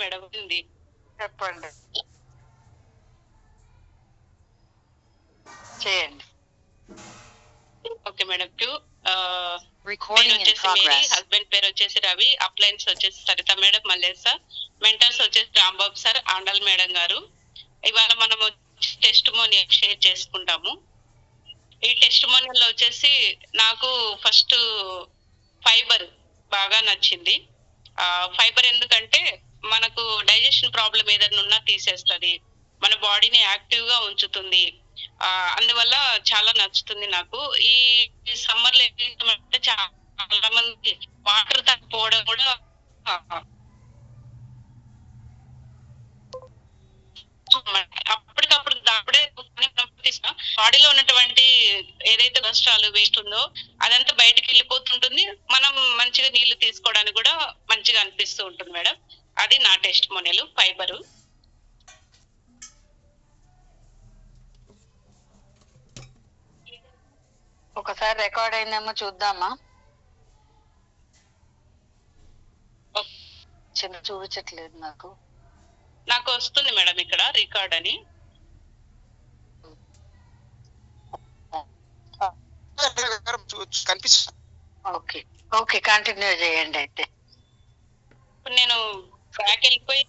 Madam ఉంది, చెప్పండి, చేయండి. Okay madam. Recording in Mary, progress. Husband పేరు వచ్చేసి రవి, అప్లయన్స్ వచ్చేసి Saritha madam, Mallesh sir, mentors వచ్చేసి రాంబాబు సార్, ఆండల్ మేడం గారు. ఇవాళ మనము టెస్ట్ మోనియల్ షేర్ చేసుకుంటాము. ఈ టెస్ట్ మోనియల్ వచ్చేసి నాకు ఫస్ట్ ఫైబర్ బాగా నచ్చింది. ఫైబర్ ఎందుకంటే మనకు డైజెషన్ ప్రాబ్లం ఏదైనా ఉన్నా తీసేస్తుంది, మన బాడీని యాక్టివ్ గా ఉంచుతుంది. అందువల్ల చాలా నచ్చుతుంది నాకు. ఈ సమ్మర్ లో ఏంటంటే చాలా మంది వాటర్ తగ్గిపోవడం కూడా అప్పటికప్పుడు అప్పుడే బాడీలో ఉన్నటువంటి ఏదైతే కొలెస్ట్రాల్ వేస్ట్ ఉందో అదంతా బయటకు వెళ్ళిపోతుంటుంది. మనం మంచిగా నీళ్లు తీసుకోవడానికి కూడా మంచిగా అనిపిస్తూ ఉంటుంది మేడం. అది నా టెస్ట్ మోనియల్ ఫైబరు. ఒకసారి రికార్డ్ అయిందేమో చూద్దామా? చిన్న చూపించట్లేదు నాకు. నాకు వస్తుంది మేడం ఇక్కడ రికార్డ్ అని. కనిపిస్తుంది. ఓకే ఓకే, కంటిన్యూ చేయండి. అయితే ఇప్పుడు నేను బ్యాక్ వెళ్ళిపోయి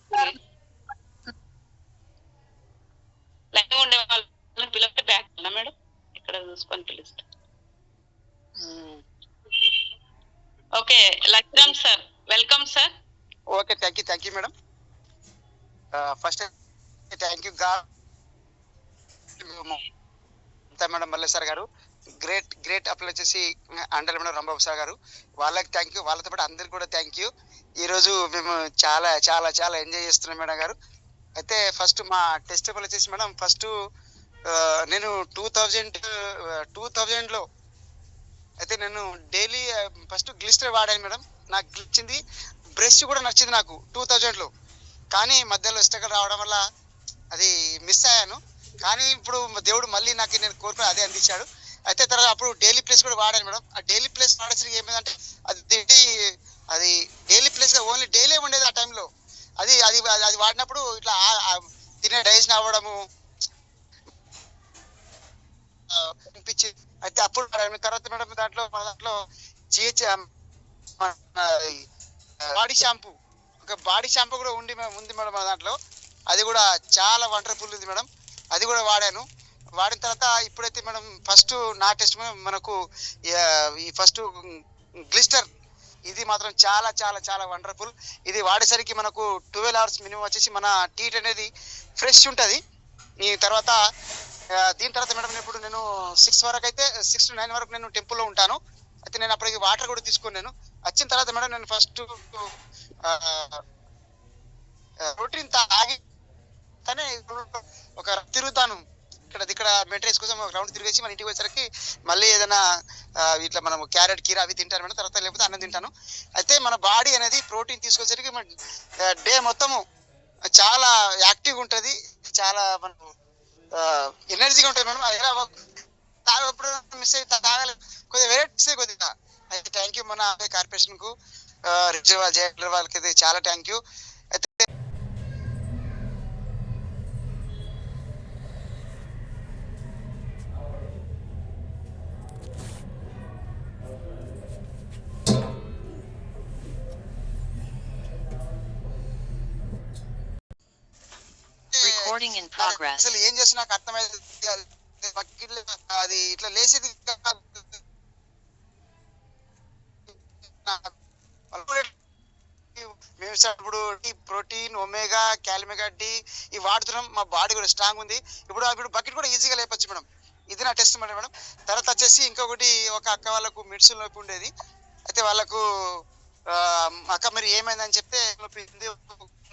లైన్ ఉండే వాళ్ళని పిలిస్తే బ్యాక్ ఉన్నా మేడం, ఇక్కడ చూసుకొని పిలుస్తా. Okay, Lakshman sir, welcome sir. Okay, thank you madam. First thank you madam Mallesh sir garu, great apply వచ్చేసి అండల్ మేడం రాంబాబు సార్ గారు, వాళ్ళకి థ్యాంక్ యూ. వాళ్ళతో పాటు అందరికి కూడా థ్యాంక్ యూ. ఈరోజు మేము చాలా చాలా చాలా ఎంజాయ్ చేస్తున్నాం మేడం గారు. అయితే ఫస్ట్ మా టెస్ట్ వచ్చేసి మేడం, ఫస్ట్ నేను 2000లో అయితే నేను డైలీ ఫస్ట్ గ్లిస్టర్ వాడాను మేడం. నాకు నచ్చింది, బ్రష్ కూడా నచ్చింది నాకు 2000లో. కానీ మధ్యలో స్ట్రగల్ రావడం వల్ల అది మిస్ అయ్యాను. కానీ ఇప్పుడు దేవుడు మళ్ళీ నాకు నేను కోరుకుని అదే అందించాడు. అయితే తర్వాత అప్పుడు డైలీ ప్లేస్ కూడా వాడాను మేడం. ఆ డైలీ ప్లేస్ వాడేసరికి ఏమైందంటే అది డైలీ ప్లేస్ ఓన్లీ డైలీ ఉండేది ఆ టైంలో. అది అది అది వాడినప్పుడు ఇట్లా తినే డైజెషన్ అవ్వడము అనిపించి అయితే అప్పుడు తర్వాత మేడం దాంట్లో జిహెచ్ బాడీ షాంపూ, ఒక బాడీ షాంపూ కూడా ఉంది మేడం మన దాంట్లో. అది కూడా చాలా వండర్ఫుల్ ఉంది మేడం. అది కూడా వాడాను. వాడిన తర్వాత ఇప్పుడైతే మేడం ఫస్ట్ నా టెస్ట్ మనకు ఈ ఫస్ట్ గ్లిస్టర్, ఇది మాత్రం చాలా చాలా చాలా వండర్ఫుల్. ఇది వాడేసరికి మనకు 12 hours మినిమం వచ్చేసి మన టీట్ అనేది ఫ్రెష్ ఉంటుంది. ఈ తర్వాత దీని తర్వాత మేడం ఇప్పుడు నేను 6 వరకు అయితే 6 to 9 వరకు నేను టెంపుల్లో ఉంటాను. అయితే నేను అప్పటికి వాటర్ కూడా తీసుకున్నాను. వచ్చిన తర్వాత మేడం నేను ఫస్ట్ ప్రోటీన్ తాగి తనే ఒక తిరుగుతాను. ఇక్కడ మెయింటెనెన్స్ కోసం ఒక రౌండ్ తిరిగేసి మన ఇంటికి వచ్చేసరికి మళ్ళీ ఏదైనా ఇట్లా మనం క్యారెట్ కీర అవి తింటాను మేడం. తర్వాత లేకపోతే అన్నం తింటాను. అయితే మన బాడీ అనేది ప్రోటీన్ తీసుకొచ్చేసరికి డే మొత్తము చాలా యాక్టివ్గా ఉంటుంది, చాలా మనకు ఎనర్జీగా ఉంటుంది మేడం. ఎలా తాగప్పుడు మిస్ అయ్యి తాగాలి, కొద్దిగా వెరైటీస్ కొద్దిగా. అయితే థ్యాంక్ యూ మన కార్పొరేషన్ కు, రిజర్వాల్ జయలర్ వాళ్ళకి అయితే చాలా థ్యాంక్ యూ. అయితే Recording in progress. అసలు ఏం చేసి నాకు అర్థమైంది, అది ఇట్లా లేచేది మేము ఇప్పుడు ప్రోటీన్, ఒమేగా, క్యాల్మెగా డి ఇవి వాడుతున్నాం. మా బాడీ కూడా స్ట్రాంగ్ ఉంది. ఇప్పుడు బకెట్ కూడా ఈజీగా లేపచ్చు మేడం. ఇది నా టెస్ట్ మేడం. తర్వాత వచ్చేసి ఇంకొకటి, ఒక అక్క వాళ్ళకు మెడిసిన్ నొప్పి ఉండేది. అయితే వాళ్ళకు అక్క మరి ఏమైందని చెప్తే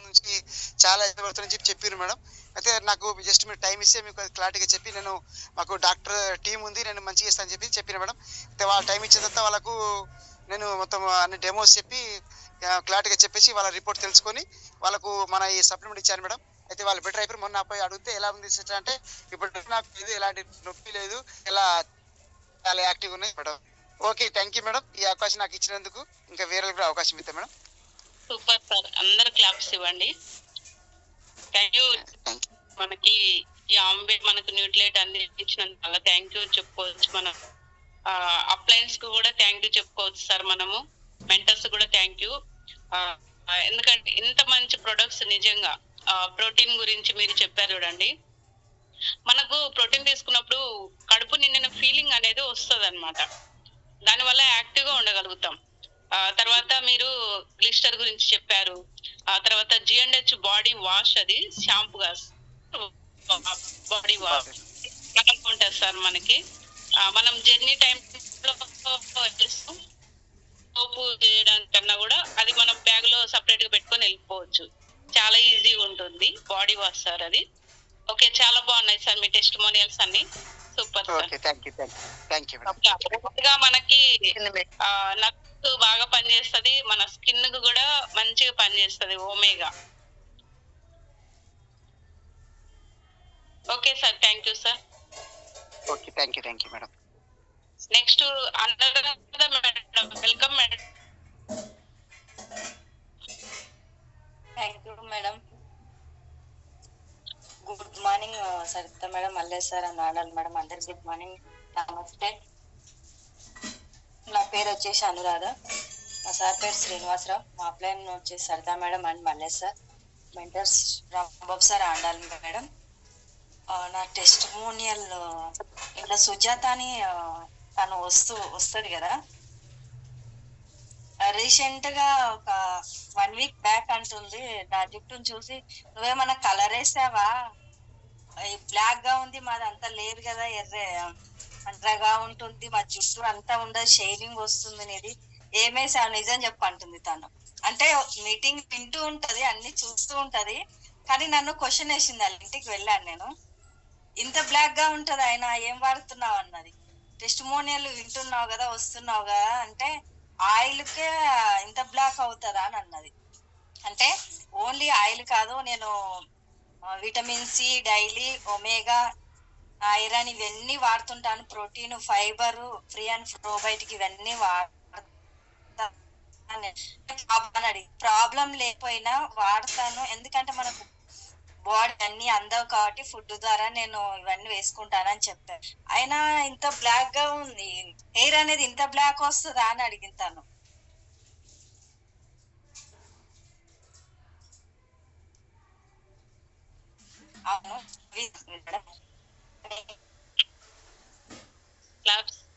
నుంచి చాలా ఇబ్బంది చెప్పి చెప్పారు మేడం. అయితే నాకు జస్ట్ మీరు టైం ఇస్తే మీకు క్లారిటీగా చెప్పి నేను, మాకు డాక్టర్ టీం ఉంది, నేను మంచిగా ఇస్తాను చెప్పి చెప్పిన మేడం. అయితే వాళ్ళ టైం ఇచ్చిన తర్వాత వాళ్ళకు నేను మొత్తం అన్ని డెమోస్ చెప్పి క్లారిటీగా చెప్పేసి వాళ్ళ రిపోర్ట్ తెలుసుకొని వాళ్ళకు మన ఈ సప్లిమెంట్ ఇచ్చాను మేడం. అయితే వాళ్ళు బెటర్ అయిపోయి మొన్న అబ్బాయి అడిగితే ఎలా ఉంది సిస్టర్ అంటే, ఇప్పుడు నాకు ఇది ఎలాంటి నొప్పి లేదు, ఎలా చాలా యాక్టివ్గా ఉన్నాయి madam. Okay, thank you madam. ఈ అవకాశం నాకు ఇచ్చినందుకు. ఇంకా వేరే కూడా అవకాశం ఇద్దాం మేడం. సూపర్ సార్, అందరు క్లాప్స్ ఇవ్వండి. Thank you. మనకి ఈ ఆంబే మనకు న్యూట్లేట్ అందించినందుకు చాలా థ్యాంక్ యూ చెప్పుకోవచ్చు. మనం అప్లయన్స్ కు కూడా థ్యాంక్ యూ చెప్పుకోవచ్చు సార్. మనము మెంటర్స్ కూడా థ్యాంక్ యూ. ఎందుకంటే ఇంత మంచి ప్రొడక్ట్స్ నిజంగా ప్రోటీన్ గురించి మీరు చెప్పారు చూడండి. మనకు ప్రోటీన్ తీసుకున్నప్పుడు కడుపు నిండిన ఫీలింగ్ అనేది వస్తుంది అనమాట. దానివల్ల యాక్టివ్ గా ఉండగలుగుతాం. తర్వాత మీరు గ్లిస్టర్ గురించి చెప్పారు. తర్వాత G&H బాడీ వాష్, అది షాంపూగా బాడీ వాష్ ఉంటుంది సార్. మనకి మనం జర్నీ టైంలో సోపు చేయడానికన్నా కూడా అది మనం బ్యాగ్ లో సపరేట్ గా పెట్టుకొని వెళ్ళిపోవచ్చు. చాలా ఈజీగా ఉంటుంది బాడీ వాష్ సార్ అది. ఓకే, చాలా బాగున్నాయి సార్ మీ టెస్టిమోనియల్స్ అన్ని. Super sir. మనకి నట్స్ బాగా పనిచేస్తుంది, మన స్కిన్ కు కూడా మంచిగా పనిచేస్తుంది omega. Okay sir, thank you sir. Okay, thank you madam. Next Anuradha madam, welcome madam. Thank you madam. Good morning Saritha madam, Mallesh sir and Anand madam, అందరికి గుడ్ మార్నింగ్, నమస్తే. నా పేరు వచ్చేసి అనురాధ, మా సార్ పేరు శ్రీనివాసరావు, మా అప్లైన్ వచ్చేసి Saritha madam and Mallesh sir, mentors Rambabu sir, Andal madam. నా టెస్టిమోనియల్ ఇలా సుజాత అని తను వస్తుంది కదా, రీసెంట్ గా ఒక 1 వీక్ బ్యాక్ అంటుంది, నా జుట్టును చూసి నువ్వేమన్నా కలర్ వేసావా, బ్లాక్ గా ఉంది, మాది అంతా లేదు కదా, అంతగా ఉంటుంది, మా జుట్టు అంతా ఉండదు, షైనింగ్ వస్తుంది, నీది ఏమేసావు నిజం చెప్పు అంటుంది తను. అంటే మీటింగ్ వింటూ ఉంటది, అన్ని చూస్తూ ఉంటది, కానీ నన్ను క్వశ్చన్ వేసింది. వాళ్ళ ఇంటికి వెళ్ళాను నేను, ఇంత బ్లాక్ గా ఉంటది ఆయన ఏం వాడుతున్నావు అన్నది. టెస్టిమోనియల్ వింటున్నావు కదా, వస్తున్నావు కదా అంటే ఆయిల్కే ఇంత బ్లాక్ అవుతుందా అని అన్నది. అంటే ఓన్లీ ఆయిల్ కాదు, నేను vitamin C daily, omega, iron ఇవన్నీ వాడుతుంటాను, protein, fibre, free and probiotic ఇవన్నీ ప్రాబ్లం లేకపోయినా వాడతాను, ఎందుకంటే మనకు బాడీ అన్ని అందవు కాబట్టి ఫుడ్ ద్వారా నేను ఇవన్నీ వేసుకుంటానని చెప్పాను. అయినా ఇంత బ్లాక్ గా ఉంది, హెయిర్ అనేది ఇంత బ్లాక్ వస్తుందా అని అడిగింతాను. అవును,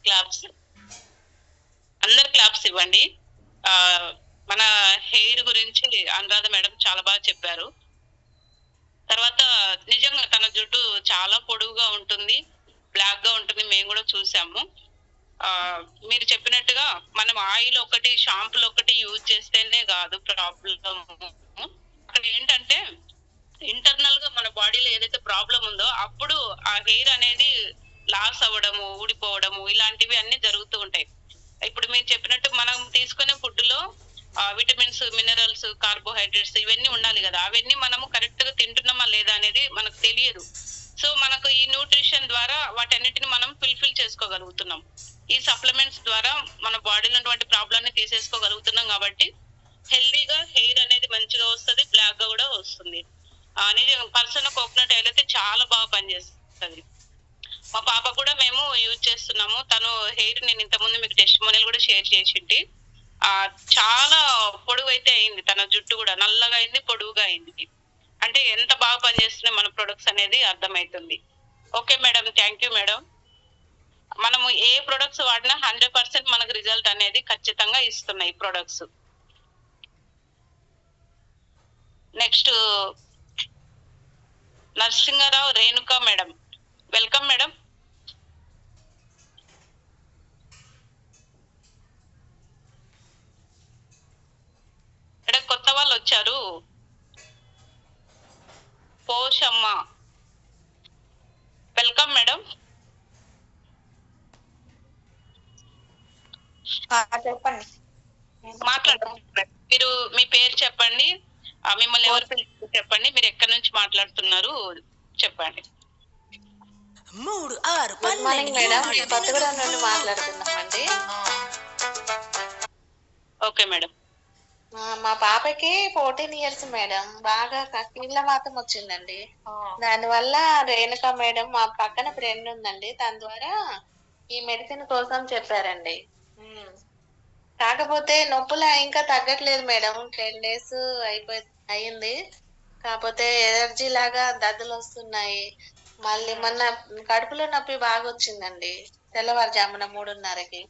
క్లాప్స్ అందరు క్లాప్స్ ఇవ్వండి. మన హెయిర్ గురించి అనురాధ మేడం చాలా బాగా చెప్పారు. తర్వాత నిజంగా తన జుట్టు చాలా పొడవుగా ఉంటుంది, బ్లాక్ గా ఉంటుంది, మేము కూడా చూసాము. మీరు చెప్పినట్టుగా మనం ఆయిల్ ఒకటి, షాంపూలు ఒకటి యూజ్ చేస్తేనే కాదు ప్రాబ్లం. అక్కడ ఏంటంటే ఇంటర్నల్ గా మన బాడీలో ఏదైతే ప్రాబ్లం ఉందో అప్పుడు ఆ హెయిర్ అనేది లాస్ అవ్వడము, ఊడిపోవడము, ఇలాంటివి అన్ని జరుగుతూ ఉంటాయి. ఇప్పుడు మీరు చెప్పినట్టు మనం తీసుకునే ఫుడ్ లో విటమిన్స్, మినరల్స్, కార్బోహైడ్రేట్స్ ఇవన్నీ ఉండాలి కదా, అవన్నీ మనము కరెక్ట్ గా తింటున్నామా లేదా అనేది మనకు తెలియదు. సో మనకు ఈ న్యూట్రిషన్ ద్వారా వాటన్నిటిని మనం ఫుల్ఫిల్ చేసుకోగలుగుతున్నాం. ఈ సప్లిమెంట్స్ ద్వారా మన బాడీలో ఉన్నటువంటి ప్రాబ్లమ్ ని తీసేసుకోగలుగుతున్నాం కాబట్టి హెల్దీగా హెయిర్ అనేది మంచిగా వస్తుంది, బ్లాక్ గా కూడా వస్తుంది. అనేది పర్సన్ కోకోనట్ ఆయిల్ అయితే చాలా బాగా పనిచేస్తుంది. మా పాప కూడా మేము యూజ్ చేస్తున్నాము. తను హెయిర్ నేను ఇంతకుముందు మీకు టెస్టిమోనియల్ కూడా షేర్ చేసింటి. చాలా పొడుగు అయితే అయింది, తన జుట్టు కూడా నల్లగా అయింది, పొడుగుగా అయింది. అంటే ఎంత బాగా పనిచేస్తున్నాయి మన ప్రొడక్ట్స్ అనేది అర్థమవుతుంది. Okay madam, thank you madam. మనము ఏ ప్రొడక్ట్స్ వాడినా 100% మనకు రిజల్ట్ అనేది ఖచ్చితంగా ఇస్తున్నాయి products. Next Narasimha Rao Renuka madam, welcome madam. ఇక్కడ కొత్త వాళ్ళు వచ్చారు, పోషమ్మ, వెల్కమ్ మేడం. చెప్పండి, మాట్లాడండి. మీరు మీ పేరు చెప్పండి, మిమ్మల్ని ఎవరు చెప్పండి, మీరు ఎక్కడి నుంచి మాట్లాడుతున్నారు చెప్పండి. గుడ్ మార్నింగ్ మేడం, కొత్తగూడెం నుండి మాట్లాడుతున్నామండి. Okay madam. మా పాపకి 14 ఇయర్స్ మేడం. బాగా కీళ్ళ వాతం వచ్చిందండి. దానివల్ల రేణుక మేడం మా పక్కన ఫ్రెండ్ ఉందండి, తన ద్వారా ఈ మెడిసిన్ కోసం చెప్పారండి. కాకపోతే నొప్పులు ఇంకా తగ్గట్లేదు మేడం. 10 days అయింది. కాకపోతే ఎలర్జీ లాగా దద్దులు వస్తున్నాయి. మళ్ళీ మొన్న కడుపులో నొప్పి బాగా వచ్చిందండి, తెల్లవారుజామున 3:30కి.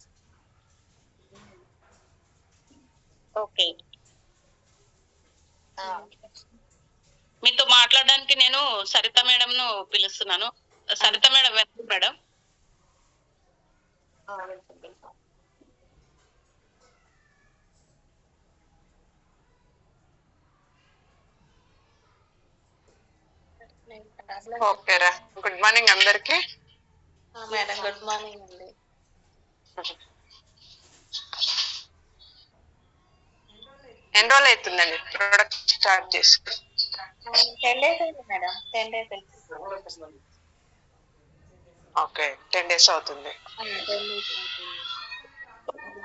ఓకే. మీతో మాట్లాడడానికి నేను సరిత మేడం ను పిలుస్తున్నాను. సరిత మేడం వెళ్తుంది మేడం. ఓకేరా, గుడ్ మార్నింగ్ అందరికి. మేడం గుడ్ మార్నింగ్ అండి. ఎన్ని రోజులు అవుతుందండి ప్రొడక్ట్ స్టార్ట్ చేసి? 10 days అయింది మేడం. 10 days అయింది. ఓకే, 10 days అవుతుంది.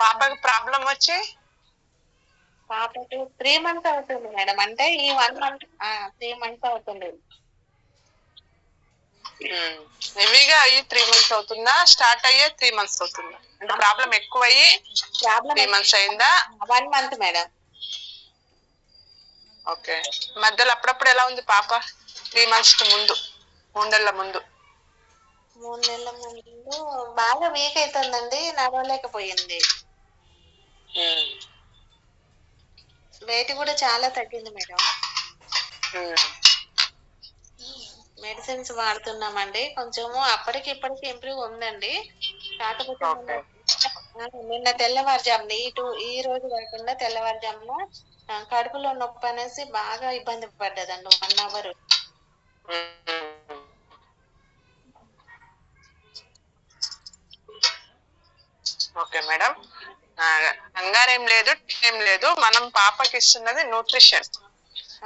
పాపకి ప్రాబ్లం వచ్చి పాపకి 3 months అవుతుంది మేడం. అంటే ఈ 1 month 3 months అవుతుంది. హెవీగా అయ్యి 3 months అవుతుందా, స్టార్ట్ అయ్యే 3 months అవుతుందా? అంటే ప్రాబ్లం ఎక్కువ అయ్యి 3 months అయిందా? 1 month మేడం. ఓకే, మధ్యలో అప్పుడప్పుడు ఎలా ఉంది పాప? 3 months కి ముందు, 3 నెలల ముందు? 3 నెలల ముందు బాగా వీక్ అవుతుందండి, నడవలేకపోయింది. వెయిట్ కూడా చాలా తగ్గింది మేడం. మెడిసిన్స్ వాడుతున్నామండి. కొంచెము అప్పటికి ఇప్పటికి ఇంప్రూవ్ ఉందండి. కాకపోతే నిన్న తెల్లవారుజామున ఈ రోజు కాకుండా తెల్లవారుజామున కడుపులో నొప్పి అనేసి బాగా ఇబ్బంది పడ్డదండి 1 hour. ఓకే మేడం, కంగారేం లేదు, ఏం లేదు. మనం పాపకి ఇస్తున్నది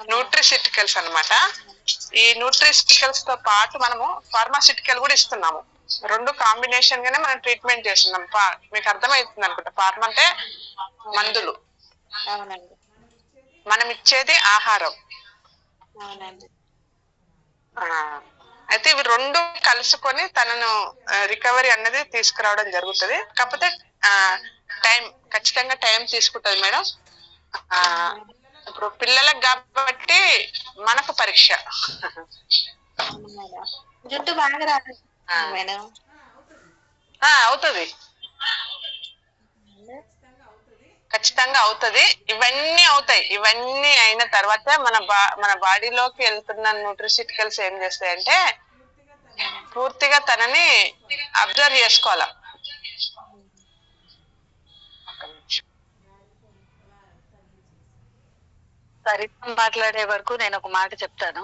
న్యూట్రిసిటికల్స్ అన్నమాట. ఈ న్యూట్రిసిటికల్స్ తో పాటు మనము ఫార్మాసిటికల్ కూడా ఇస్తున్నాము. 2 కాంబినేషన్ గానే మనం ట్రీట్మెంట్ చేస్తున్నాం. మీకు అర్థమవుతుంది అనుకుంటా. ఫార్మా అంటే మందులు, మనం ఇచ్చేది ఆహారం. అయితే ఇవి 2 కలుసుకొని తనను రికవరీ అన్నది తీసుకురావడం జరుగుతుంది. కాకపోతే ఖచ్చితంగా టైం తీసుకుంటది మేడం. ఇప్పుడు పిల్లలకు కాబట్టి మనకు పరీక్ష. జుట్టు బాగా రాదు మేడం. అవుతుంది, ఖచ్చితంగా అవుతుంది. ఇవన్నీ అవుతాయి. ఇవన్నీ అయిన తర్వాత మన బాడీలోకి వెళ్తున్న న్యూట్రిసిటికల్స్ ఏం చేస్తాయంటే పూర్తిగా తనని అబ్జర్వ్ చేసుకోవాలా. సరిత మాట్లాడే వరకు నేను ఒక మాట చెప్తాను.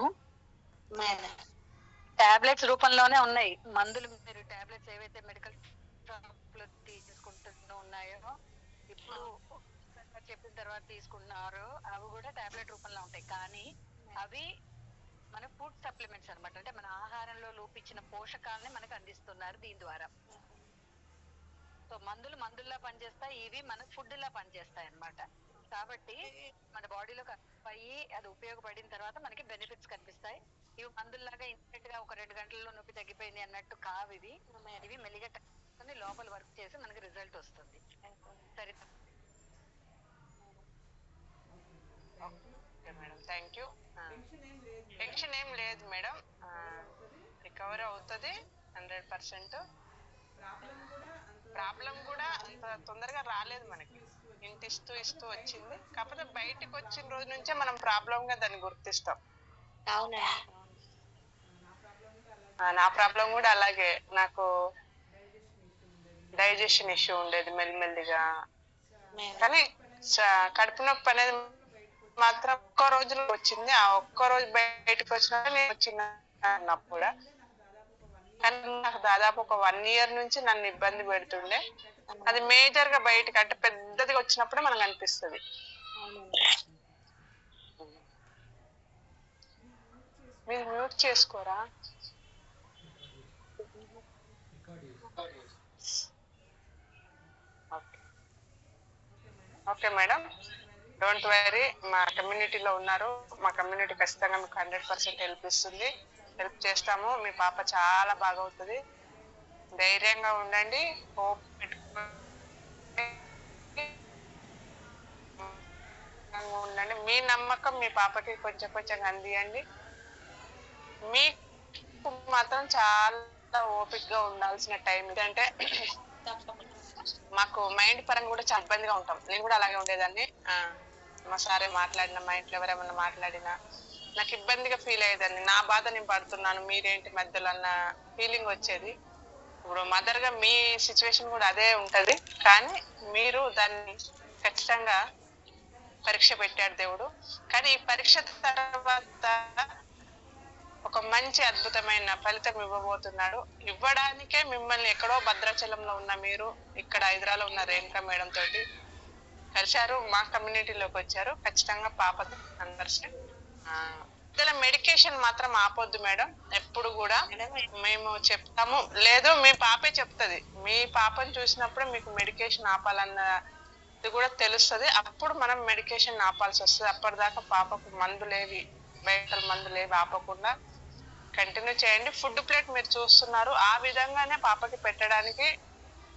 టాబ్లెట్స్ రూపంలోనే ఉన్నాయి మందులు. మీరు టాబ్లెట్స్ ఏవైతే మెడికల్ షాప్ లో తీసుకుంటూ ఉన్నాయో, ఇప్పుడు చెప్పిన తర్వాత తీసుకున్నారో అవి కూడా టాబ్లెట్ రూపంలో ఉంటాయి. కానీ అవి మన ఫుడ్ సప్లిమెంట్స్ అనమాట. అంటే మన ఆహారంలో లోపించిన పోషకాలని మనకు అందిస్తున్నారు దీని ద్వారా. సో మందుల్లా పనిచేస్తాయి, ఇవి మన ఫుడ్ లా పనిచేస్తాయి అన్నమాట. కాబట్టి మన బాడీలో అయ్యి అది ఉపయోగపడిన తర్వాత మనకి బెనిఫిట్స్ కనిపిస్తాయి. ఇవి మందుల్లాగా ఇన్స్టెంట్ గా ఒక 2 గంటల్లో నొప్పి తగ్గిపోయింది అన్నట్టు కావు. ఇవి మెల్లిగా లోపల వర్క్ చేసి మనకి రిజల్ట్ వస్తుంది. సరే మేడం, థ్యాంక్ యూ. టెన్షన్ ఏం లేదు మేడం, రికవర్ అవుతుంది 100%. ప్రాబ్లం కూడా అంత తొందరగా రాలేదు మనకి. ఇస్తూ వచ్చింది. కాకపోతే బయటకు వచ్చిన రోజు నుంచే మనం ప్రాబ్లం గా దాన్ని గుర్తిస్తాం. నా ప్రాబ్లం కూడా అలాగే. నాకు డైజెషన్ ఇష్యూ ఉండేది మెల్లిమెల్లిగా. కానీ కడుపు నొప్పి అనేది మాత్రం ఒక్క రోజులో వచ్చింది. ఆ ఒక్క రోజు బయటకు వచ్చినా నేను వచ్చిన కూడా. కానీ నాకు దాదాపు ఒక 1 year నుంచి నన్ను ఇబ్బంది పెడుతుండే. అది మేజర్ గా బయటకు అంటే పెద్దదిగా వచ్చినప్పుడే మనకు అనిపిస్తుంది. మీరు మ్యూట్ చేసుకోరా? ఓకే మేడం, డోంట్ వరీ, మా కమ్యూనిటీలో ఉన్నారు. మా కమ్యూనిటీ ఖచ్చితంగా మీకు 100% హెల్ప్ ఇస్తుంది, హెల్ప్ చేస్తాము. మీ పాప చాలా బాగా అవుతుంది. ధైర్యంగా ఉండండి, హోప్ ఉండండి. మీ నమ్మకం మీ పాపకి కొంచెం కొంచెం అందియండి. మీకు మాత్రం చాలా ఓపిక్ గా ఉండాల్సిన టైం. అంటే మాకు మైండ్ పరంగా కూడా చాలా ఇబ్బందిగా ఉంటాం. నేను కూడా అలాగే ఉండేదాన్ని. మా సారే మాట్లాడినా, మా ఇంట్లో ఎవరేమన్నా మాట్లాడినా నాకు ఇబ్బందిగా ఫీల్ అయ్యేదాన్ని. నా బాధ నేను పడుతున్నాను, మీరేంటి మధ్యలో అన్న ఫీలింగ్ వచ్చేది. ఇప్పుడు మదర్ గా మీ సిచ్యువేషన్ కూడా అదే ఉంటది, కానీ మీరు దాన్ని ఖచ్చితంగా పరీక్ష పెట్టాడు దేవుడు. కానీ ఈ పరీక్ష తర్వాత ఒక మంచి అద్భుతమైన ఫలితం ఇవ్వబోతున్నాడు. ఇవ్వడానికే మిమ్మల్ని ఎక్కడో భద్రాచలంలో ఉన్న మీరు ఇక్కడ హైదరాబాద్లో ఉన్న రేణుకా మేడం తోటి కలిశారు, మా కమ్యూనిటీలోకి వచ్చారు. ఖచ్చితంగా పాప 100%. ఇలా మెడికేషన్ మాత్రం ఆపొద్దు మేడం, ఎప్పుడు కూడా మేము చెప్తాము. లేదు మీ పాపే చెప్తుంది, మీ పాపను చూసినప్పుడు మీకు మెడికేషన్ ఆపాలన్నది కూడా తెలుస్తుంది. అప్పుడు మనం మెడికేషన్ ఆపాల్సి వస్తుంది. అప్పటిదాకా పాపకు మందులేవి, బయట మందులేవి ఆపకుండా కంటిన్యూ చేయండి. ఫుడ్ ప్లేట్ మీరు చూస్తున్నారు, ఆ విధంగానే పాపకి పెట్టడానికి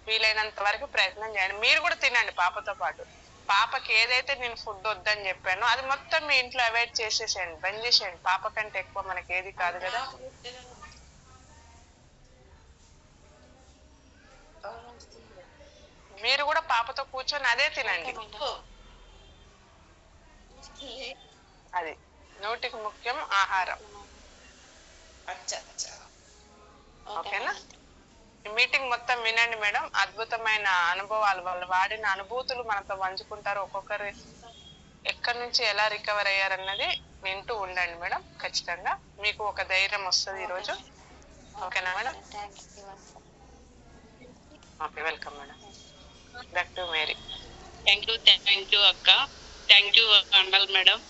వీలైనంత వరకు ప్రయత్నం చేయండి. మీరు కూడా తినండి పాపతో పాటు. పాపకి ఏదైతే నేను ఫుడ్ వద్దని చెప్పానో అది మొత్తం మీ ఇంట్లో అవాయిడ్ చేసేసేయండి, బంద్ చేసేయండి. పాప కంటే ఎక్కువ మనకి ఏది కాదు కదా. మీరు కూడా పాపతో కూర్చొని అదే తినండి. అది నోటికి ముఖ్యం ఆహారం. ఓకేనా? మీటింగ్ మొత్తం వినండి మేడం. అద్భుతమైన అనుభవాలు, వాళ్ళు వాడిన అనుభూతులు మనతో పంచుకుంటారు. ఒక్కొక్కరు ఎక్కడి నుంచి ఎలా రికవర్ అయ్యారన్నది వింటూ ఉండండి మేడం. ఖచ్చితంగా మీకు ఒక ధైర్యం వస్తుంది ఈరోజు. ఓకేనా madam? Okay, welcome madam. Back to Mary. Thank you అక్క, థ్యాంక్ యూ అండల్ మేడం.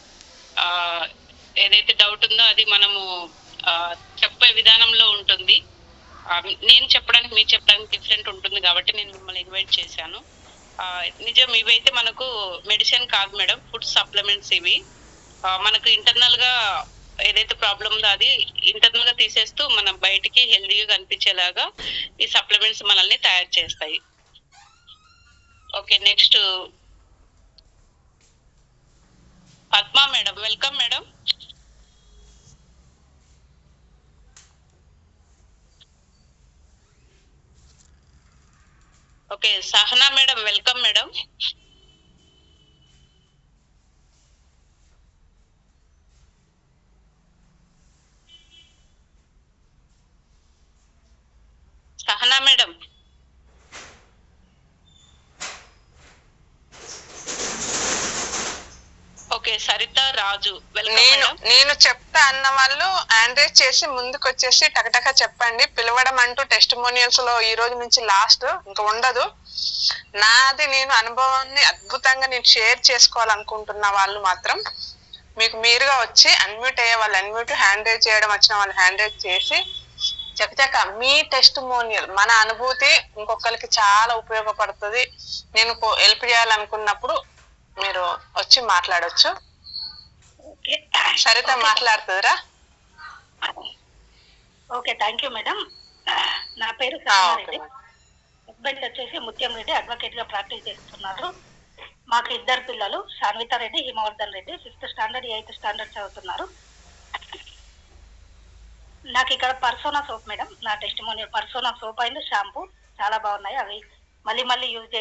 ఏదైతే డౌట్ ఉందో అది మనము చెప్పే విధానంలో ఉంటుంది. నేను చెప్పడానికి మీరు చెప్పడానికి డిఫరెంట్ ఉంటుంది కాబట్టి నేను మిమ్మల్ని ఇన్వైట్ చేశాను. నిజం, ఇవైతే మనకు మెడిసిన్ కాదు మేడం, ఫుడ్ సప్లిమెంట్స్. ఇవి మనకు ఇంటర్నల్ గా ఏదైతే ప్రాబ్లం ఉందో అది ఇంటర్నల్ గా తీసేస్తూ మనం బయటికి హెల్దీగా కనిపించేలాగా ఈ సప్లిమెంట్స్ మనల్ని తయారు చేస్తాయి. Okay, next Padma madam. Welcome madam. Okay, Sahana madam. Welcome madam. Sahana madam. Okay, Sarita Raju. నేను చెప్తా అన్న వాళ్ళు ఆండ్రేజ్ చేసి ముందుకు వచ్చేసి టకటక చెప్పండి. పిలవడం అంటూ టెస్టిమోనియల్స్ లో ఈ రోజు నుంచి లాస్ట్ ఇంకా ఉండదు. నాది నేను అనుభవాన్ని అద్భుతంగా నేను షేర్ చేసుకోవాలనుకుంటున్న వాళ్ళు మాత్రం మీకు మీరుగా వచ్చి అన్మ్యూట్ అయ్యే వాళ్ళు అన్మ్యూట్, హ్యాండ్ రైజ్ చేయడం వచ్చిన వాళ్ళు హ్యాండ్ రైజ్ చేసి చకచక మీ టెస్టిమోనియల్, మన అనుభూతి ఇంకొకరికి చాలా ఉపయోగపడుతుంది. నేను హెల్ప్ చేయాలనుకున్నప్పుడు మీరు వచ్చి మాట్లాడొచ్చు. సరిత మాట్లాడుతుందిరా? Okay, thank you madam. నా పేరు సరితారెడ్డి. హస్బెండ్ వచ్చేసి ముత్యం రెడ్డి, అడ్వకేట్ గా ప్రాక్టీస్ చేస్తున్నారు. మాకు 2 పిల్లలు, Sanvitha Reddy, Himavardhan Reddy. 5th standard 8th standard చదువుతున్నారు. నాకు ఇక్కడ పర్సోనా సోప్ మేడం, నా testimonial Persona soap and shampoo చాలా బాగున్నాయి. అవి మళ్ళీ మళ్ళీ యూజ్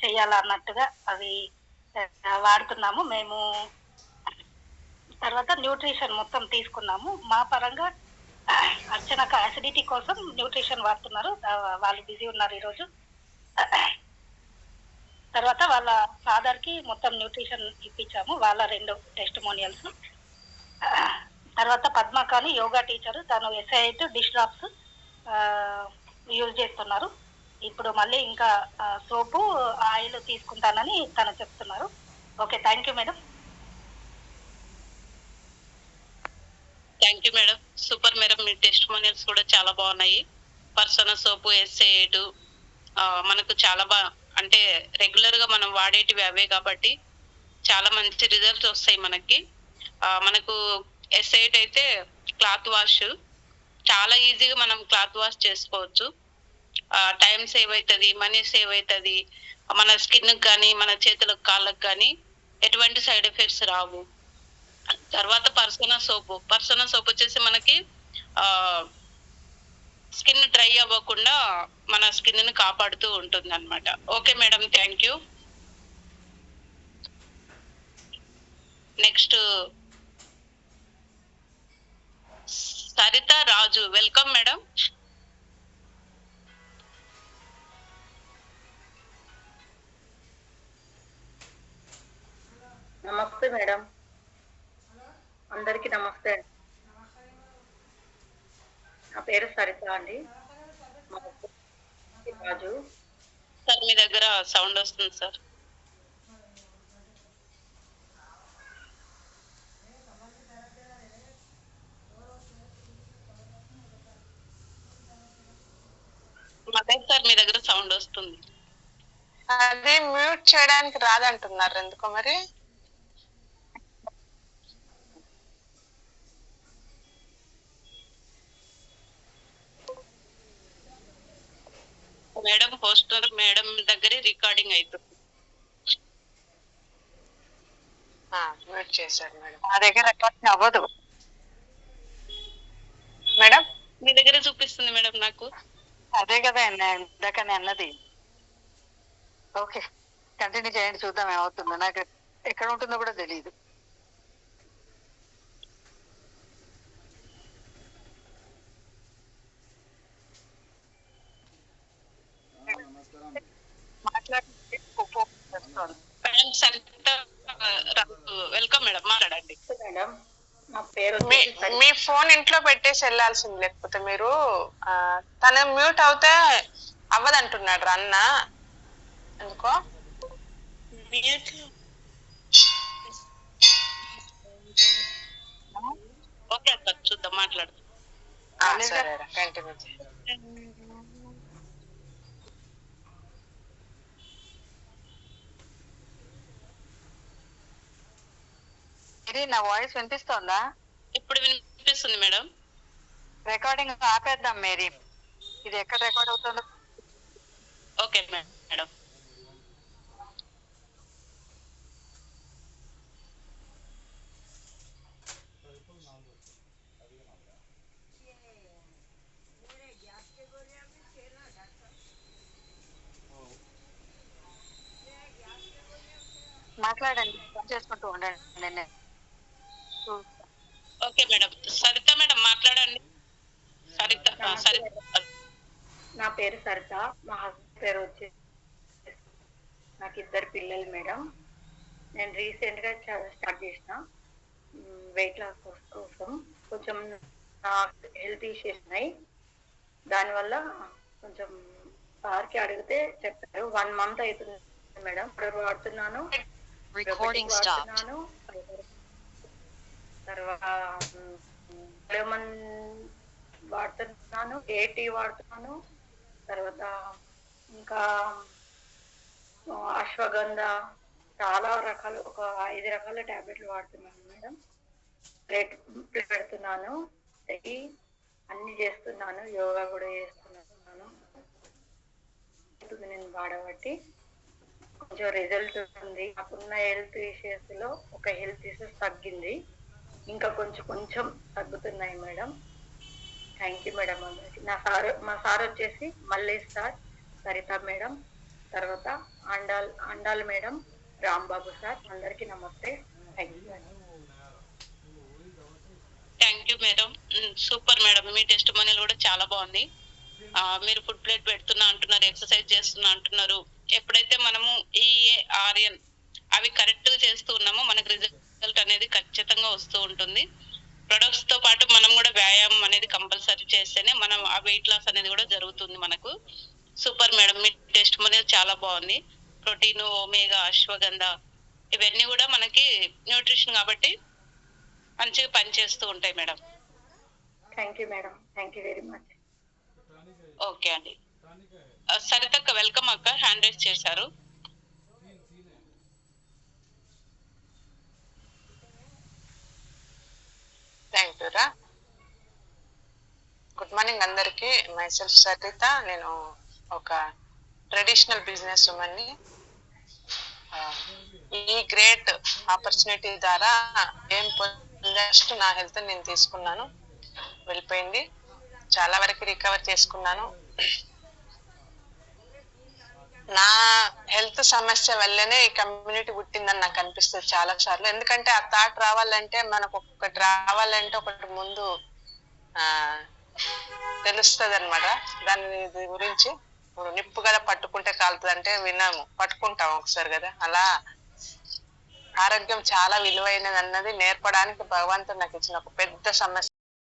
చేయాలన్నట్టుగా అవి వాడుతున్నాము మేము. తర్వాత న్యూట్రిషన్ మొత్తం తీసుకున్నాము. మా పరంగా అర్చనకు అసిడిటీ కోసం న్యూట్రిషన్ వాడుతున్నారు. వాళ్ళు బిజీ ఉన్నారు ఈరోజు. తర్వాత వాళ్ళ ఫాదర్ కి మొత్తం న్యూట్రిషన్ ఇప్పించాము, వాళ్ళ 2 టెస్టిమోనియల్స్. తర్వాత పద్మకాని యోగా టీచరు, తను SI8 డిష్ డ్రాప్స్ యూజ్ చేస్తున్నారు. ఇప్పుడు మళ్ళీ ఇంకా సోపు ఆయిల్ తీసుకుంటానని తను చెప్తున్నారు. Okay, thank you madam. Thank you madam. Super madam, me testimonials కూడా చాలా బాగున్నాయి. పర్సోనా సోపు, SI8 మనకు చాలా అంటే రెగ్యులర్ గా మనం వాడేటివి అవే కాబట్టి చాలా మంచి రిజల్ట్స్ వస్తాయి మనకి. మనకు S8 అయితే క్లాత్ వాష్ చాలా ఈజీగా మనం క్లాత్ వాష్ చేసుకోవచ్చు. టైం సేవ్ అవుతుంది, మనీ సేవ్ అవుతుంది. మన స్కిన్ కానీ మన చేతులకు కాళ్ళకు కానీ ఎటువంటి సైడ్ ఎఫెక్ట్స్ రావు. తర్వాత పర్సోనా సోప్ వచ్చేసి మనకి స్కిన్ డ్రై అవ్వకుండా మన స్కిన్ ని కాపాడుతూ ఉంటుంది అనమాట. Okay madam, thank you. Next Saritha Raju, welcome madam. నమస్తే మేడం, అందరికి నమస్తే. నా పేరు సరిత అండి, రాజు. సార్ మీ దగ్గర సౌండ్ వస్తుంది సార్. సార్ మీ దగ్గర సౌండ్ వస్తుంది. అది మ్యూట్ చేయడానికి రాదంటున్నారు, ఎందుకో మరి. మేడం పోస్టర్ మేడం దగ్గరే రికార్డింగ్ అవుతుంది. మ్యూట్ చేశారు మేడం. నా దగ్గర రికార్డింగ్ అవ్వదు మేడం. మీ దగ్గర చూపిస్తుంది మేడం నాకు. అదే కదా ఇందాక అన్నది. ఓకే, కంటిన్యూ చేయండి, చూద్దాం ఏమవుతుందో. నాకు ఎక్కడ ఉంటుందో కూడా తెలియదు. వెల్కమ్ మేడం, మాట్లాడండి. మేడం నా పేరు మీ ఫోన్ ఇంట్లో పెట్టేసి వెళ్ళాల్సింది, లేకపోతే మీరు తను మ్యూట్ అవుతే అవ్వదంటున్నాడు అన్న, ఎందుకో. ఓకే అక్క, చూద్దాం, మాట్లాడదాం. సరే కంటిన్యూ. నా వాయిస్ వినిపిస్తోందా? ఇప్పుడు వినిపిస్తుంది మేడం. రికార్డింగ్ ఆపేద్దాం మేరీ, ఇది ఎక్కడ రికార్డ్ అవుతుందో. Okay madam. మాట్లాడండి, చేసుకుంటూ ఉండండి. Okay madam. సరిత మేడం మాట్లాడండి. సరిత. నా పేరు సరిత, మా హస్బెండ్ పేరు వచ్చి, నాకు 2 పిల్లలు మేడం. నేను రీసెంట్ గా స్టార్ట్ చేసిన వెయిట్ లాస్ కోసం. కొంచెం హెల్త్ ఇష్యూస్ ఉన్నాయి, దానివల్ల కొంచెం సార్కి అడిగితే చెప్పారు 1 month అవుతుంది మేడం. ఇప్పుడు వాడుతున్నాను, తర్వాత లెమన్ వాడుతున్నాను, AT వాడుతున్నాను, తర్వాత ఇంకా అశ్వగంధ, చాలా రకాలు, ఒక 5 రకాల టాబ్లెట్లు వాడుతున్నాను మేడం. ప్లేట్ పెడుతున్నాను, అన్ని చేస్తున్నాను, యోగా కూడా చేస్తున్నాను. నేను వాడబట్టి కొంచెం రిజల్ట్ ఉంది. నాకున్న హెల్త్ ఇష్యూస్ లో ఒక హెల్త్ ఇష్యూస్ తగ్గింది, ఇంకా కొంచెం తగ్గుతున్నాయి మేడం. థ్యాంక్ యూ మేడం అందరికి. మా సార్ వచ్చేసి మల్లేష్ సార్, సరిత మేడం, తర్వాత అండాల్ మేడం, రాంబాబు సార్, అందరికి నమస్తే. Thank you madam. Thank you madam, super madam. Me testimonial కూడా చాలా బాగుంది. మీరు ఫుడ్ ప్లేట్ పెడుతున్నా అంటున్నారు, ఎక్సర్సైజ్ చేస్తున్నా అంటున్నారు. ఎప్పుడైతే మనము EARN అవి కరెక్ట్ గా చేస్తూ ఉన్నామో మనకు రిజల్ట్ అనేది ఖచ్చితంగా వస్తూ ఉంటుంది. ప్రొడక్ట్స్ తో పాటు మనం కూడా వ్యాయామం అనేది కంపల్సరీ చేస్తేనే మనం ఆ వెయిట్ లాస్ అనేది కూడా జరుగుతుంది మనకు. సూపర్ మేడం, మీ టెస్టిమోనియల్ చాలా బాగుంది. ప్రోటీన్, ఒమేగా, అశ్వగంధ ఇవన్నీ కూడా మనకి న్యూట్రిషన్ కాబట్టి మంచిగా పనిచేస్తూ ఉంటాయి madam. Thank you madam, thank you very much. Okay అండి. సరితక్క వెల్కమ్ అక్క, హ్యాండ్ రైజ్ చేశారు. మార్నింగ్ అందరికి. మైసెల్ఫ్ సరిత. నేను ఒక ట్రెడిషనల్ బిజినెస్ ఉమెన్ని. ఈ గ్రేట్ ఆపర్చునిటీ ద్వారా ఏం జస్ట్ నా హెల్త్ నేను తీసుకున్నాను, వెళ్ళిపోయింది. చాలా వరకు రికవర్ చేసుకున్నాను. నా హెల్త్ సమస్య వల్లనే ఈ కమ్యూనిటీ పుట్టిందని నాకు అనిపిస్తుంది చాలా సార్లు. ఎందుకంటే ఆ థాట్ రావాలంటే, మనకు ఒకటి రావాలంటే ఒకటి ముందు తెలుస్తుంది అనమాట. దాని గురించి ఇప్పుడు నిప్పు కదా పట్టుకుంటే కాలుతుంది అంటే విన్నాము, పట్టుకుంటాం ఒకసారి కదా. అలా ఆరోగ్యం చాలా విలువైనది అన్నది నేర్పడానికి భగవంతుడు నాకు ఇచ్చిన ఒక పెద్ద సమస్య.